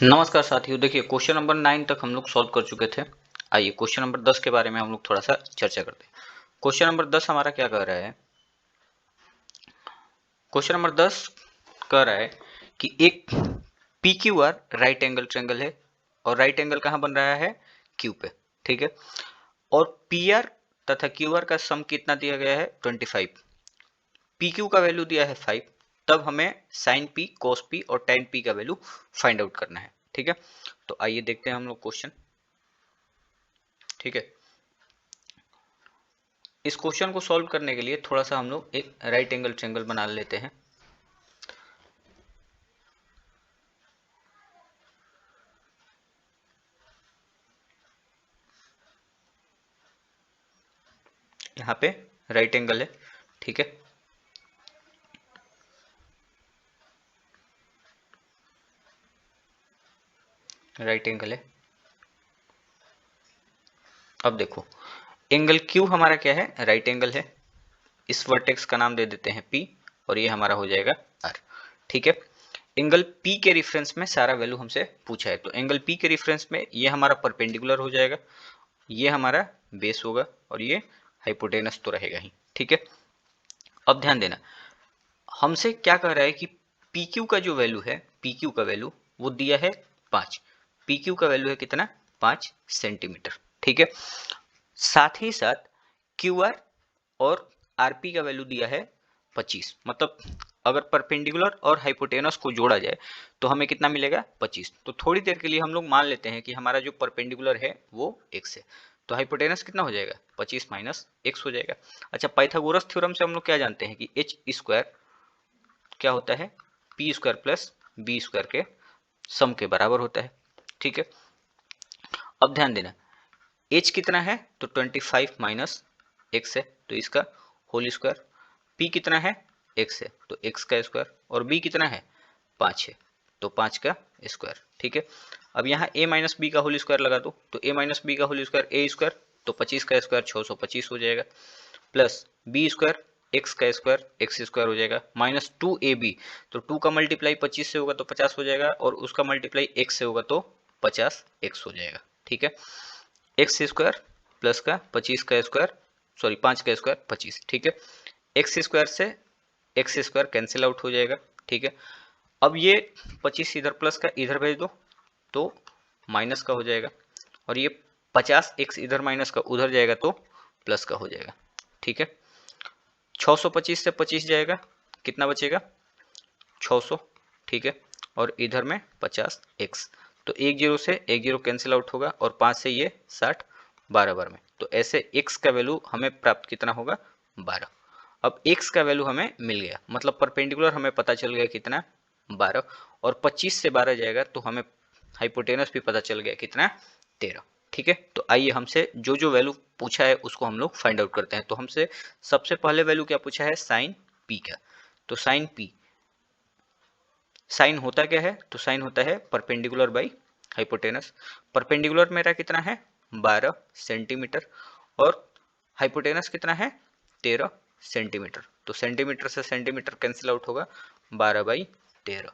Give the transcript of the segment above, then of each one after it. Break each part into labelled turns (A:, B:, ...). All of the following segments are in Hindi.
A: नमस्कार साथियों, देखिए क्वेश्चन नंबर 9 तक हम लोग सॉल्व कर चुके थे। आइए क्वेश्चन नंबर 10 के बारे में हम लोग थोड़ा सा चर्चा करते हैं। क्वेश्चन नंबर 10 हमारा क्या कह रहा है? क्वेश्चन नंबर 10 कह रहा है कि एक P Q R right angle triangle है और राइट एंगल कहाँ बन रहा है? क्यू पे, ठीक है। और पी आर तथा क्यू आर का सम कितना दिया गया है? 25। पी क्यू का वैल्यू दिया है 5, तब हमें साइन पी, कोस पी और टेन पी का वैल्यू फाइंड आउट करना है, ठीक है। तो आइए देखते हैं हम लोग क्वेश्चन, ठीक है। इस क्वेश्चन को सॉल्व करने के लिए थोड़ा सा हम लोग एक राइट एंगल ट्रायंगल बना लेते हैं। यहाँ पे राइट एंगल है, ठीक है। राइट एंगल है। अब देखो, एंगल क्यू हमारा क्या है? राइट एंगल है। इस वर्टेक्स का नाम दे देते हैं पी और ये हमारा हो जाएगा आर, ठीक है। एंगल पी के रेफरेंस में सारा वैल्यू हमसे पूछा है, तो एंगल पी के रेफरेंस में ये हमारा परपेंडिकुलर हो जाएगा, ये हमारा बेस होगा और ये हाइपोटेनस तो रहेगा ही, ठीक है। अब ध्यान देना, हमसे क्या कह रहा है कि पी क्यू का जो वैल्यू है, पी क्यू का वैल्यू वो दिया है 5। पी क्यू का वैल्यू है कितना? 5 सेंटीमीटर, ठीक है। साथ ही साथ क्यू आर और आर पी का वैल्यू दिया है 25। मतलब अगर परपेंडिकुलर और हाइपोटेनस को जोड़ा जाए तो हमें कितना मिलेगा? 25। तो थोड़ी देर के लिए हम लोग मान लेते हैं कि हमारा जो परपेंडिकुलर है वो x है, तो हाइपोटेनस कितना हो जाएगा? 25 माइनस x हो जाएगा। अच्छा, पाइथागोरस थ्योरम से हम लोग क्या जानते हैं कि एच स्क्वायर क्या होता है? P square plus B square के सम के बराबर होता है, ठीक है। अब ध्यान देना, एच कितना है? तो 25 माइनस एक्स है, तो इसका होल स्क्वायर। पी कितना है? एक्स है, तो एक्स का स्क्वायर। और बी कितना है? 5 है, तो 5 का स्क्वायर, ठीक है। अब यहाँ a माइनस बी का होल स्क्वायर लगा दो, तो a माइनस बी का होल स्क्वायर ए स्क्वायर, तो 25 का स्क्वायर 625 हो जाएगा, प्लस बी स्क्वायर एक्स का स्क्वायर एक्स स्क्वायर हो जाएगा, माइनस 2ab, तो 2 का मल्टीप्लाई 25 से होगा तो 50 हो जाएगा, और उसका मल्टीप्लाई x से होगा तो 50x हो जाएगा, ठीक है। एक्स स्क्वायर प्लस का 25 का स्क्वायर, सॉरी 5 का स्क्वायर 25, ठीक है। एक्स स्क्वायर से एक्स स्क्वायर कैंसिल आउट हो जाएगा, ठीक है। अब ये 25 इधर प्लस का इधर भेज दो तो माइनस का हो जाएगा, और ये 50x इधर माइनस का उधर जाएगा तो प्लस का हो जाएगा, ठीक है। 625 से 25 जाएगा, कितना बचेगा? 600, ठीक है। और इधर में 50x, तो एक जीरो से एक जीरो कैंसिल आउट होगा, और 5 से ये 60, 12 बार में, तो ऐसे x का वैल्यू हमें प्राप्त कितना होगा? 12। अब x का वैल्यू हमें मिल गया, मतलब परपेंडिकुलर हमें पता चल गया कितना? 12, और 25 से 12 जाएगा तो हमें हाइपोटेनस भी पता चल गया कितना? 13, ठीक है। तो आइए हमसे जो जो वैल्यू पूछा है उसको हम लोग फाइंड आउट करते हैं। तो हमसे सबसे पहले वैल्यू क्या पूछा है? साइन पी का। तो साइन पी, साइन होता क्या है? तो साइन होता है परपेंडिकुलर बाई हाइपोटेनस। परपेंडिकुलर मेरा कितना है? 12 सेंटीमीटर, और हाइपोटेनस कितना है? 13 सेंटीमीटर। तो सेंटीमीटर से सेंटीमीटर कैंसिल आउट होगा, 12/13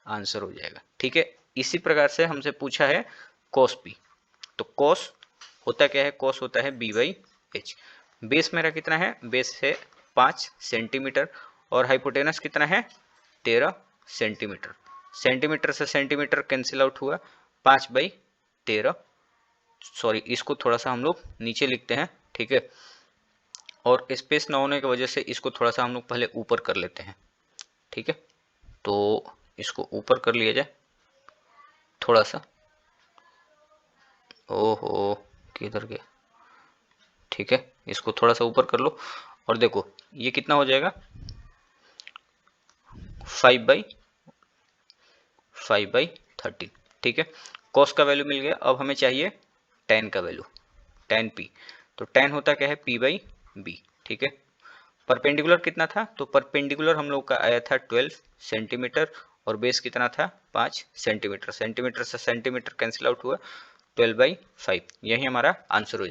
A: आंसर हो जाएगा, ठीक है। इसी प्रकार से हमसे पूछा है कॉस पी। तो कॉस होता क्या है? कॉस होता है b/h। बेस मेरा कितना है? बेस है 5 सेंटीमीटर, और हाइपोटेनस कितना है? 13 सेंटीमीटर। सेंटीमीटर से सेंटीमीटर कैंसिल आउट हुआ, 5/13। सॉरी, इसको थोड़ा सा हम लोग नीचे लिखते हैं, ठीक है। और स्पेस ना होने की वजह से इसको थोड़ा सा हम लोग पहले ऊपर कर लेते हैं, ठीक है। तो इसको ऊपर कर लिया जाए थोड़ा सा। ओहो, किधर गया? ठीक है, इसको थोड़ा सा ऊपर कर लो, और देखो ये कितना हो जाएगा? 5/13, ठीक है। कॉस का वैल्यू मिल गया। अब हमें चाहिए टेन का वैल्यू, टेन पी। तो टेन होता क्या है? p/b, ठीक है। परपेंडिकुलर कितना था? तो परपेंडिकुलर हम लोग का आया था 12 सेंटीमीटर, और बेस कितना था? 5 सेंटीमीटर। सेंटीमीटर से सेंटीमीटर कैंसिल आउट हुआ, 12/5। यही हमारा आंसर हो जाएगा।